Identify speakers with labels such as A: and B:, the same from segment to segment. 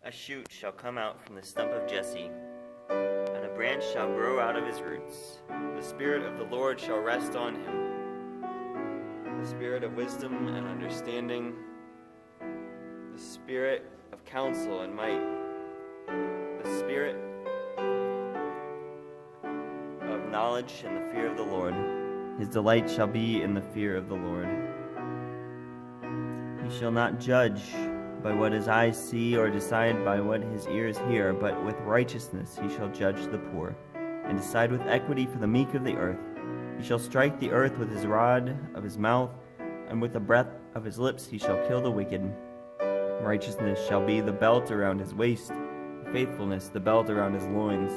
A: A shoot shall come out from the stump of Jesse, and a branch shall grow out of his roots. The Spirit of the Lord shall rest on him, the Spirit of wisdom and understanding, the Spirit of counsel and might, the Spirit of knowledge and the fear of the Lord. His delight shall be in the fear of the Lord. He shall not judge by what his eyes see, or decide by what his ears hear, but with righteousness he shall judge the poor, and decide with equity for the meek of the earth. He shall strike the earth with his rod of his mouth, and with the breath of his lips he shall kill the wicked. Righteousness shall be the belt around his waist, faithfulness the belt around his loins.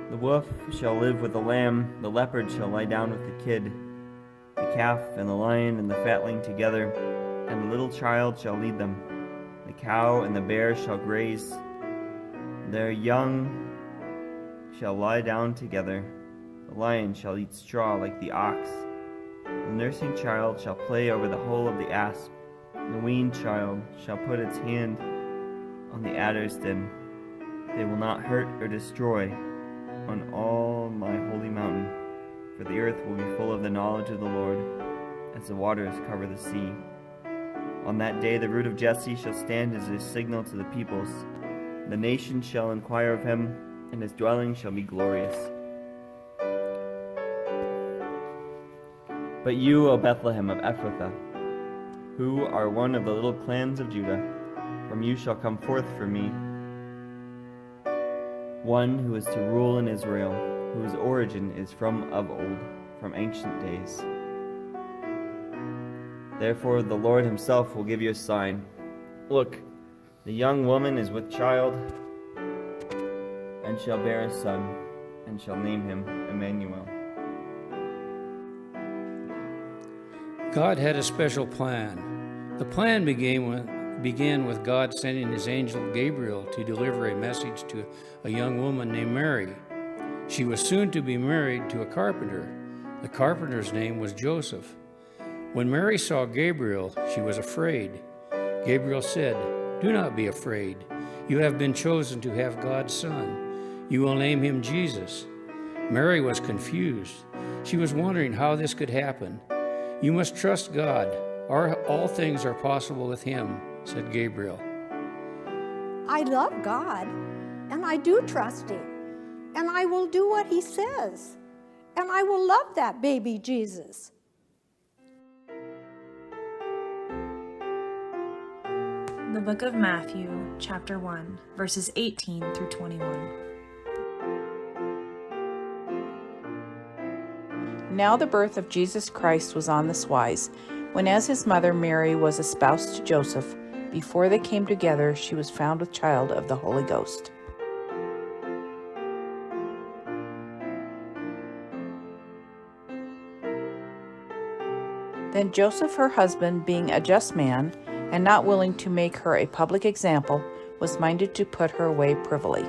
A: The wolf shall live with the lamb, the leopard shall lie down with the kid, the calf and the lion and the fatling together, and the little child shall lead them. The cow and the bear shall graze, their young shall lie down together. The lion shall eat straw like the ox. The nursing child shall play over the hole of the asp. The weaned child shall put its hand on the adder's den. They will not hurt or destroy on all my holy mountain, for the earth will be full of the knowledge of the Lord, as the waters cover the sea. On that day the root of Jesse shall stand as a signal to the peoples. The nations shall inquire of him, and his dwelling shall be glorious. But you, O Bethlehem of Ephrathah, who are one of the little clans of Judah, from you shall come forth for me one who is to rule in Israel, whose origin is from of old, from ancient days. Therefore the Lord himself will give you a sign. Look, the young woman is with child, and shall bear a son, and shall name him Emmanuel.
B: God had a special plan. The plan began with God sending his angel Gabriel to deliver a message to a young woman named Mary. She was soon to be married to a carpenter. The carpenter's name was Joseph. When Mary saw Gabriel, she was afraid. Gabriel said, "Do not be afraid. You have been chosen to have God's Son. You will name him Jesus." Mary was confused. She was wondering how this could happen. "You must trust God. All things are possible with him," said Gabriel.
C: I love God, and I do trust him, and I will do what he says, and I will love that baby Jesus.
D: The book of Matthew, chapter 1, verses 18 through 21.
E: Now the birth of Jesus Christ was on this wise. When as his mother Mary was espoused to Joseph, before they came together, she was found with child of the Holy Ghost. Then Joseph, her husband, being a just man, and not willing to make her a public example, was minded to put her away privily.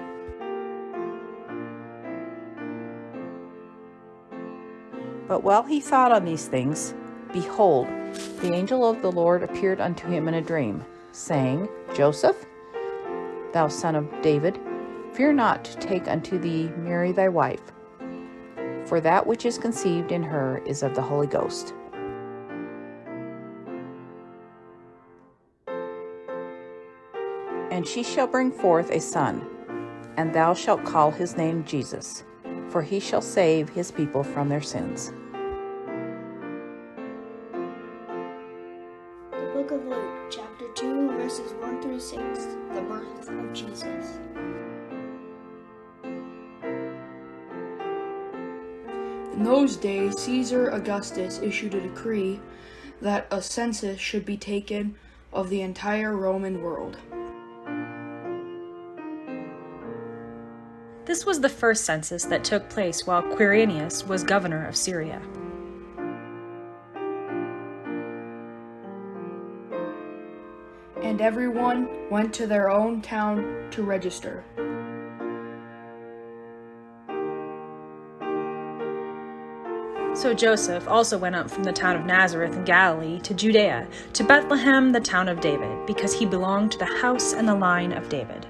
E: But while he thought on these things, behold, the angel of the Lord appeared unto him in a dream, saying, Joseph, thou son of David, fear not to take unto thee Mary thy wife, for that which is conceived in her is of the Holy Ghost. And she shall bring forth a son, and thou shalt call his name Jesus, for he shall save his people from their sins.
F: The book of Luke, chapter 2, verses 1 through 6, the birth of Jesus.
G: In those days, Caesar Augustus issued a decree that a census should be taken of the entire Roman world.
D: This was the first census that took place while Quirinius was governor of Syria.
G: And everyone went to their own town to register.
D: So Joseph also went up from the town of Nazareth in Galilee to Judea, to Bethlehem, the town of David, because he belonged to the house and the line of David.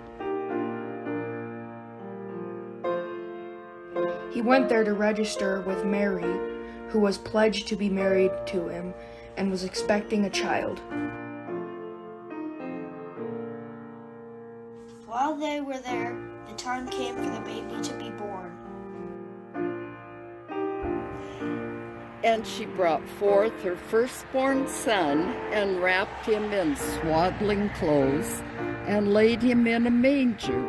G: He went there to register with Mary, who was pledged to be married to him and was expecting a child.
F: While they were there, the time came for the baby to be born.
H: And she brought forth her firstborn son and wrapped him in swaddling clothes and laid him in a manger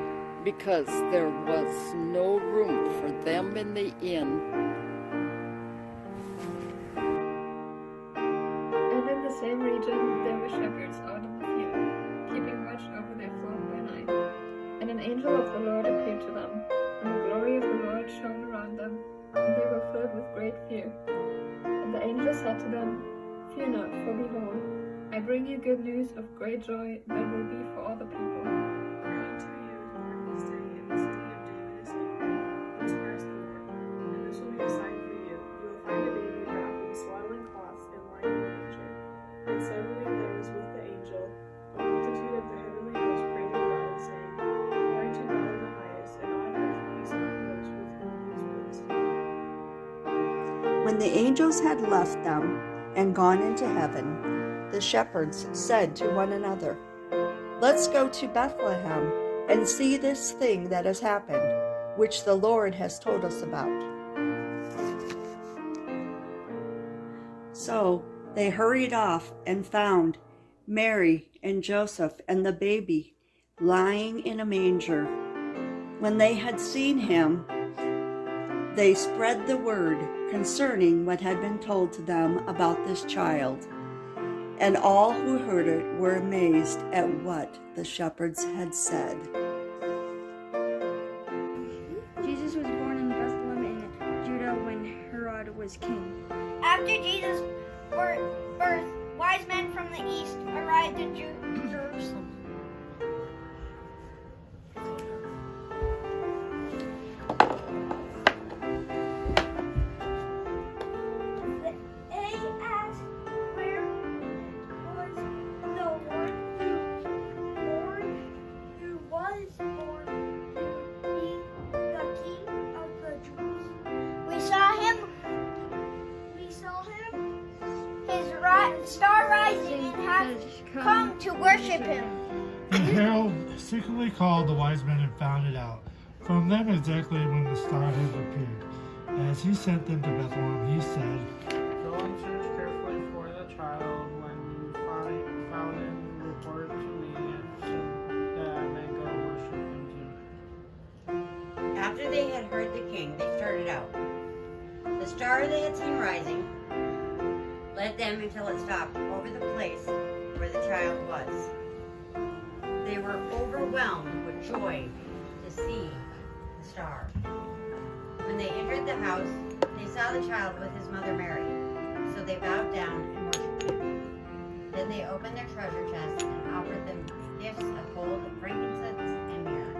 H: because there was no room for them in the inn.
I: And in the same region there were shepherds out in the field, keeping watch over their flock by night. And an angel of the Lord appeared to them, and the glory of the Lord shone around them, and they were filled with great fear. And the angel said to them, "Fear not, for behold, I bring you good news of great joy that will be for all the people.
J: For unto you is born this day in the city of David a Savior, who is Christ the Lord. And this will be a sign for you. You will find a baby wrapped in swaddling cloths and lying in a manger." And suddenly there was with the angel a multitude of the heavenly host praising God and saying, "Glory to God in the highest, and on earth peace among those with whom he is pleased."
K: When the angels had left them and gone into heaven, the shepherds said to one another, "Let's go to Bethlehem and see this thing that has happened, which the Lord has told us about." So they hurried off and found Mary and Joseph and the baby lying in a manger. When they had seen him, they spread the word concerning what had been told to them about this child. And all who heard it were amazed at what the shepherds had said.
L: Jesus was born in Bethlehem in Judah when Herod was king.
F: After Jesus' birth, wise men from the east arrived in Jerusalem. They asked, "Where was the one who was born to be the King of the Jews? We saw him, his star rising, and have come to worship him."
M: The herald secretly called the wise men and found it out from them exactly when the star had appeared. As he sent them to Bethlehem, he said,
N: "Go and search carefully for the child. When you found him, report it to me, so that I may go worship him too."
O: After they had heard the king, they started out. The star they had seen rising led them until it stopped over the place where the child was. They were overwhelmed with joy to see the star. When they entered the house, they saw the child with his mother Mary. So they bowed down and worshipped him. Then they opened their treasure chests and offered them gifts of gold, frankincense, and myrrh.